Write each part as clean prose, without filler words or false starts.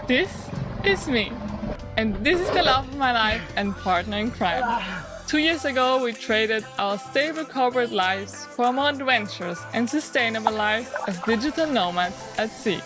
This is me. And this is the love of my life and partner in crime. 2 years ago, we traded our stable corporate lives for more adventurous and sustainable lives as digital nomads at sea.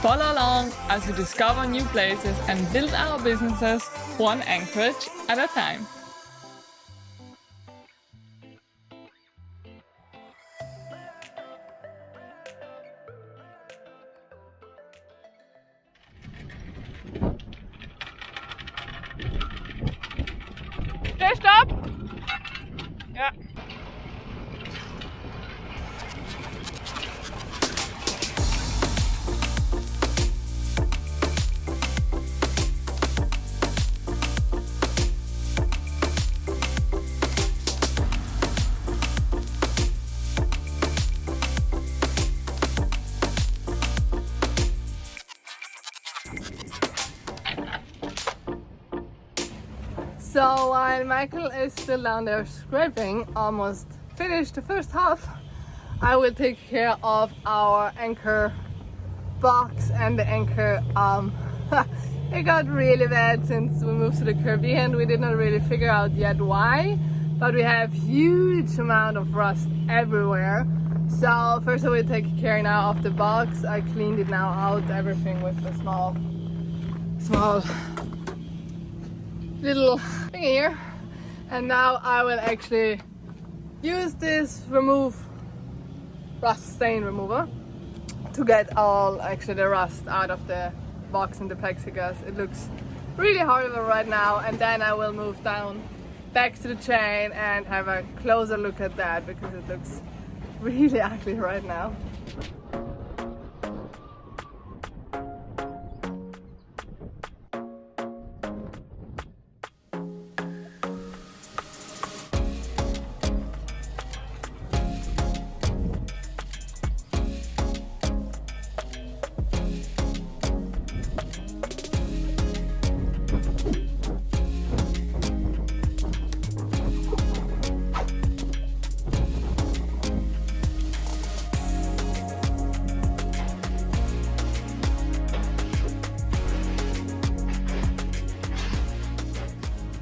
Follow along as we discover new places and build our businesses one anchorage at a time. Stop! Yeah. So while Michael is still down there scraping, almost finished the first half, I will take care of our anchor box and the anchor arm. It got really bad since we moved to the Caribbean. We did not really figure out yet why, but we have huge amount of rust everywhere. So first I will take care now of the box. I cleaned it now out, everything with a small little thing here, and now I will actually use this rust stain remover to get all the rust out of the box and the plexiglass. It looks really horrible right now, and then I will move down back to the chain and have a closer look at that because it looks really ugly right now.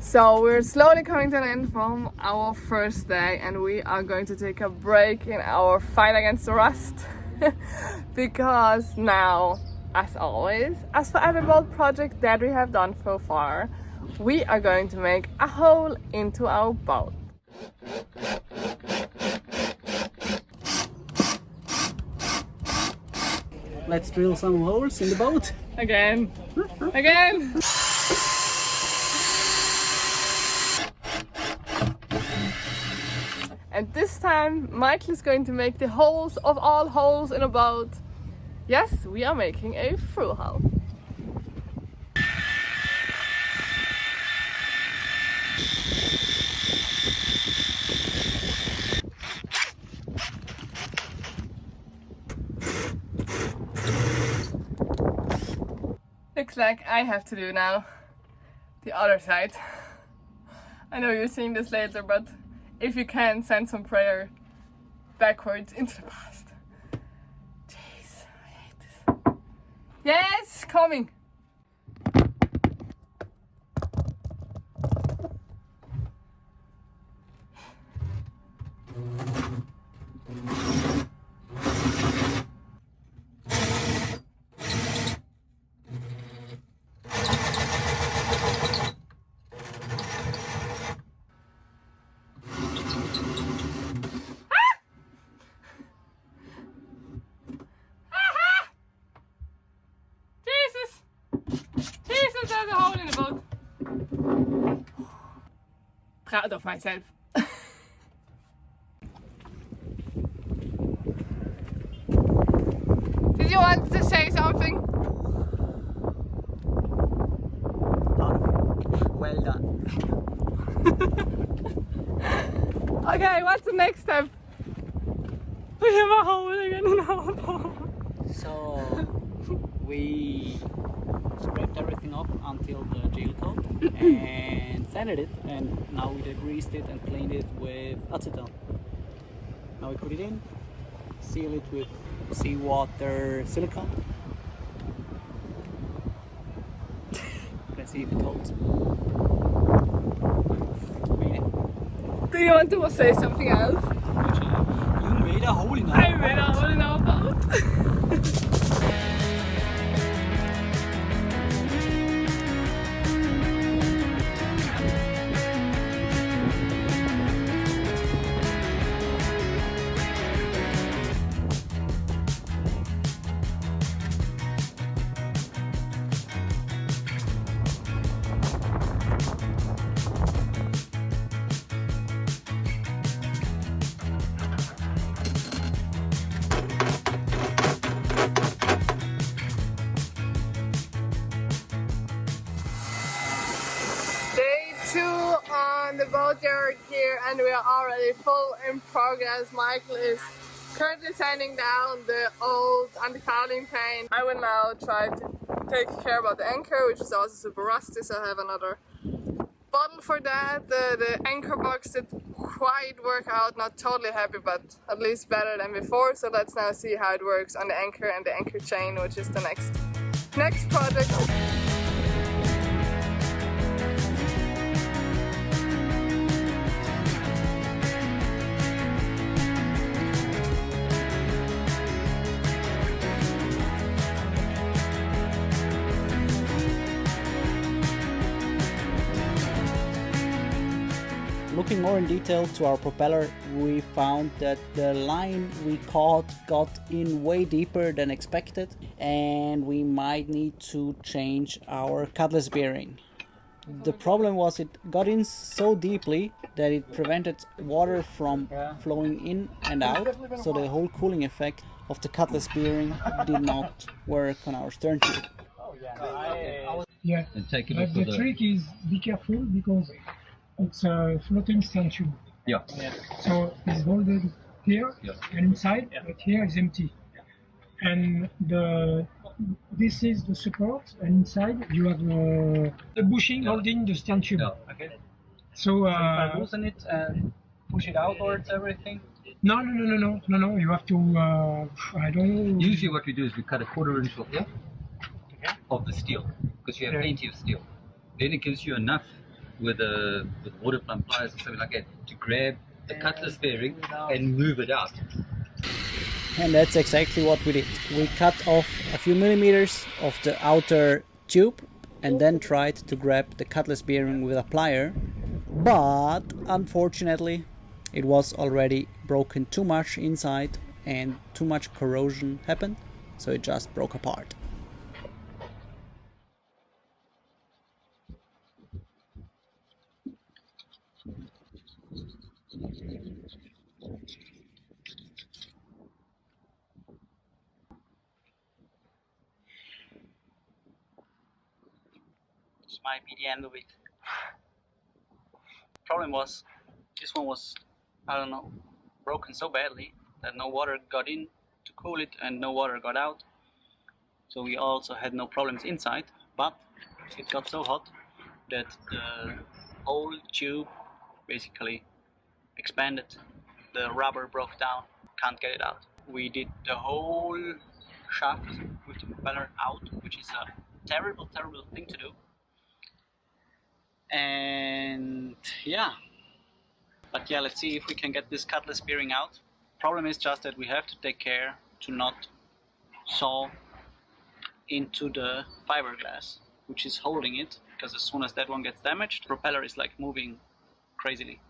So we're slowly coming to an end from our first day, and we are going to take a break in our fight against the rust because now, as always, as for every boat project that we have done so far, we are going to make a hole into our boat. Let's drill some holes in the boat. Again. Again. And this time, Michael is going to make the holes of all holes in a boat. Yes, we are making a through hull. Looks like I have to do now the other side. I know you're seeing this later, but if you can, send some prayer backwards into the past. Jeez, I hate this. Yes, coming! There's a hole in the boat. Proud of myself. Did you want to say something? Well done. Okay, what's the next step? We have a hole again in our boat. So we scraped everything off until the gel coat and sanded it, and now we degreased it and cleaned it with acetone. Now we put it in, seal it with seawater silicone. Let's see if it holds. Made it. Do you want to say something else? You made a hole in I made a hole in our boat. On the boatyard here, and we are already full in progress. Michael is currently sanding down the old anti-fouling paint. I will now try to take care about the anchor, which is also super rusty, so I have another bottle for that. The anchor box did quite work out, not totally happy, but at least better than before. So let's now see how it works on the anchor and the anchor chain, which is the next project. Looking more in detail to our propeller, we found that the line we caught got in way deeper than expected, and we might need to change our cutlass bearing. The problem was it got in so deeply that it prevented water from flowing in and out, so the whole cooling effect of the cutlass bearing did not work on our stern tube. Yeah, but the trick is be careful because it's a floating stern tube. Yeah. So it's molded here and inside, but here is empty. And this is the support, and inside you have the bushing holding the stern tube. Yeah. Okay. So If I loosen it and push it outwards, everything. no. You have to. I don't know. Usually, what we do is we cut a 1/4 inch off here of the steel because you have plenty of steel. Then it gives you enough with water plumb pliers or something like that to grab the cutlass bearing and move it out. And that's exactly what we did. We cut off a few millimeters of the outer tube and then tried to grab the cutlass bearing with a plier, but unfortunately it was already broken too much inside and too much corrosion happened, so it just broke apart. This might be the end of it. Problem was, this one was, I don't know, broken so badly that no water got in to cool it and no water got out. So we also had no problems inside, but it got so hot that the whole tube basically expanded. The rubber broke down, can't get it out. We did the whole shaft with the propeller out, which is a terrible thing to do. And yeah, but yeah, let's see if we can get this cutlass bearing out. Problem is just that we have to take care to not saw into the fiberglass which is holding it, because as soon as that one gets damaged, the propeller is like moving crazily.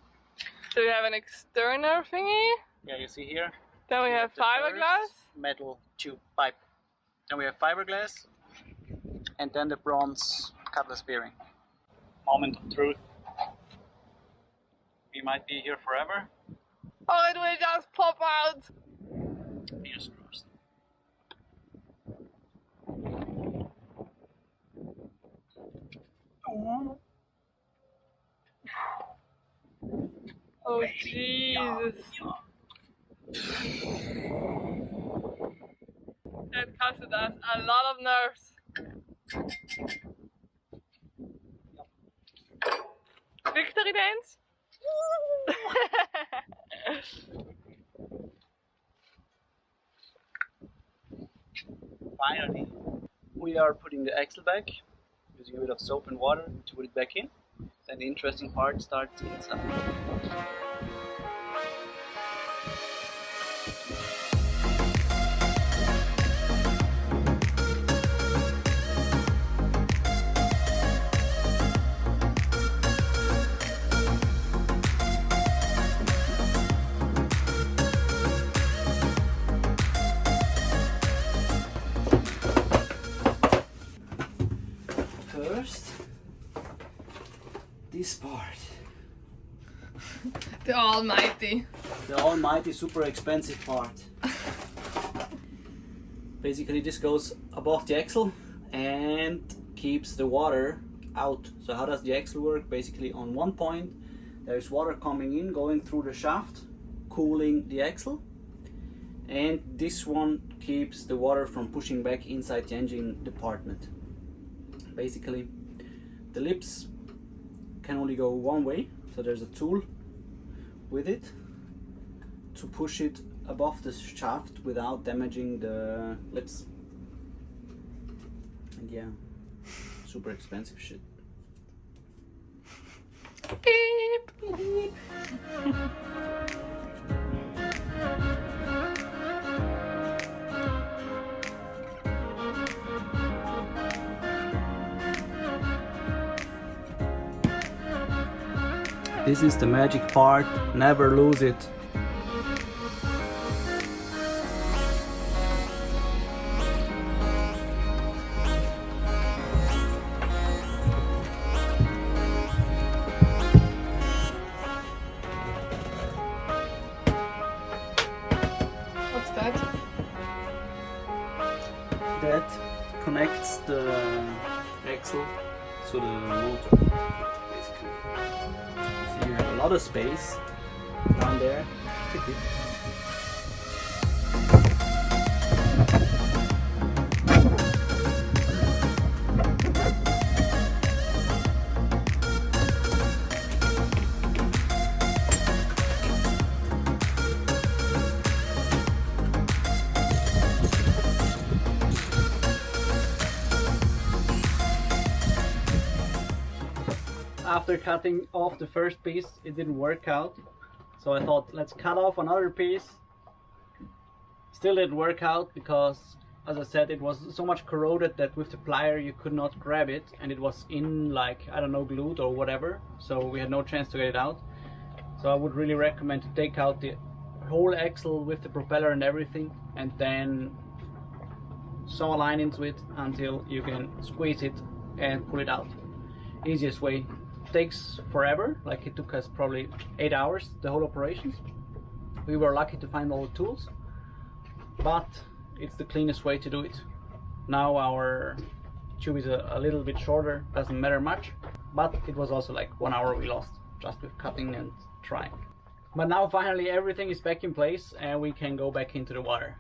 So we have an external thingy. Yeah, you see here. Then we have the fiberglass. first metal tube pipe. Then we have fiberglass, and then the bronze cutlass bearing. Moment of truth. We might be here forever. Oh, it will just pop out. Fingers crossed. Oh Jesus. That costed us a lot of nerves. Victory dance? Finally, we are putting the axle back, using a bit of soap and water to put it back in. Then the interesting part starts inside. First, this part. The almighty. The almighty super expensive part. Basically this goes above the axle and keeps the water out. So how does the axle work? Basically on one point there's water coming in, going through the shaft, cooling the axle, and this one keeps the water from pushing back inside the engine department. Basically the lips can only go one way, so there's a tool with it to push it above the shaft without damaging the lips. And yeah, super expensive shit. Beep, beep. This is the magic part, never lose it. What's that? That connects the axle to the motor, basically. So you have a lot of space down there to fit it. After cutting off the first piece, it didn't work out, so I thought let's cut off another piece. Still didn't work out because, as I said, it was so much corroded that with the plier you could not grab it, and it was in, like, I don't know, glued or whatever, so we had no chance to get it out. So I would really recommend to take out the whole axle with the propeller and everything, and then saw a line into it until you can squeeze it and pull it out. Easiest way. Takes forever, like it took us probably 8 hours, the whole operations. We were lucky to find all the tools, but it's the cleanest way to do it. Now our tube is a little bit shorter, doesn't matter much, but it was also like 1 hour we lost just with cutting and trying. But now finally everything is back in place and we can go back into the water.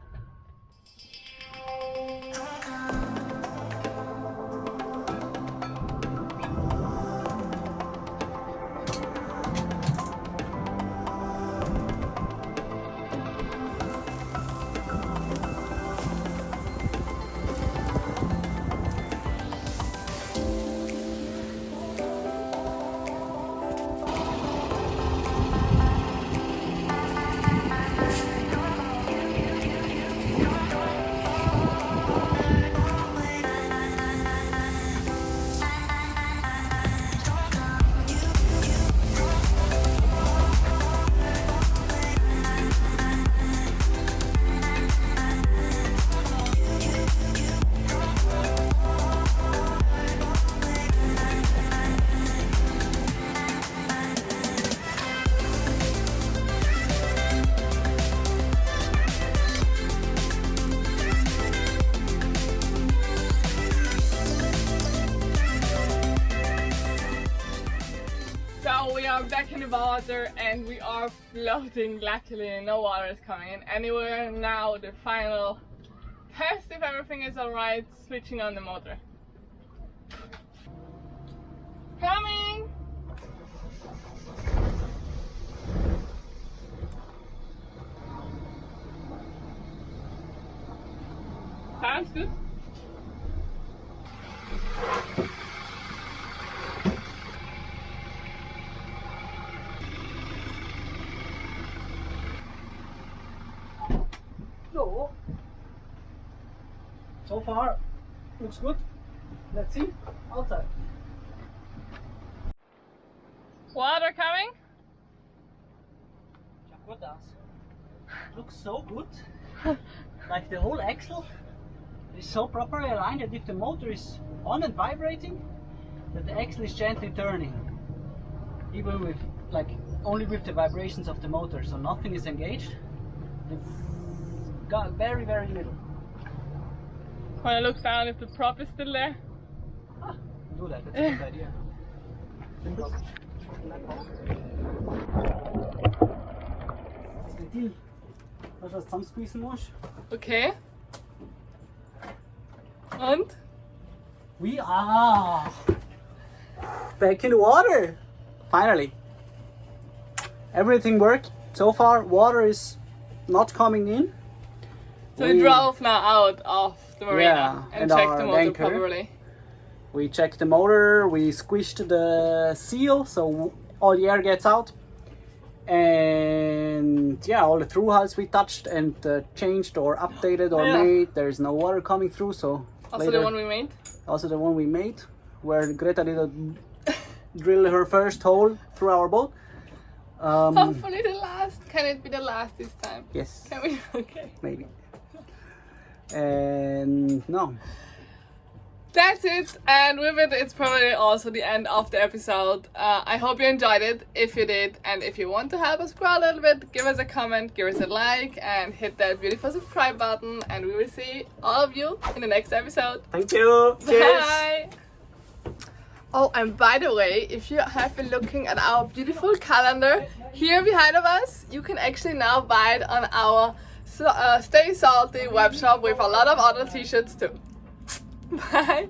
We are back in the water and we are floating. Luckily no water is coming in anywhere. Now the final test, if everything is alright, switching on the motor. Coming! Sounds good. So far, looks good. Let's see outside. Water coming? What does? Looks so good. Like the whole axle is so properly aligned that if the motor is on and vibrating, that the axle is gently turning. Even with, like, only with the vibrations of the motor, so nothing is engaged. It's got very, very little. Wanna look down if the prop is still there? Do that, that's a good idea. Was das zusammensqueezen musst? Okay. Und? We are back in the water! Finally! Everything worked. So far, water is not coming in. So we drove now out of the marina Yeah, and and checked our the motor anchor. properly. We checked the motor, we squished the seal so all the air gets out. And yeah, all the through hulls we touched and changed or updated or Yeah. made. There's no water coming through, so Also later, the one we made. also the one we made, where Greta did drill her first hole through our boat. Hopefully the last. Can it be the last this time? Yes, Can we? Okay. maybe. And no, That's it, and with it, it's probably also the end of the episode. I hope you enjoyed it. If you did, and if you want to help us grow a little bit, give us a comment, give us a like, and hit that beautiful subscribe button. And we will see all of you in the next episode. thank you. Cheers. Bye! Oh, and by the way, if you have been looking at our beautiful calendar here behind of us, you can actually now buy it on our Stay Salty web shop with a lot of other t-shirts too. Bye!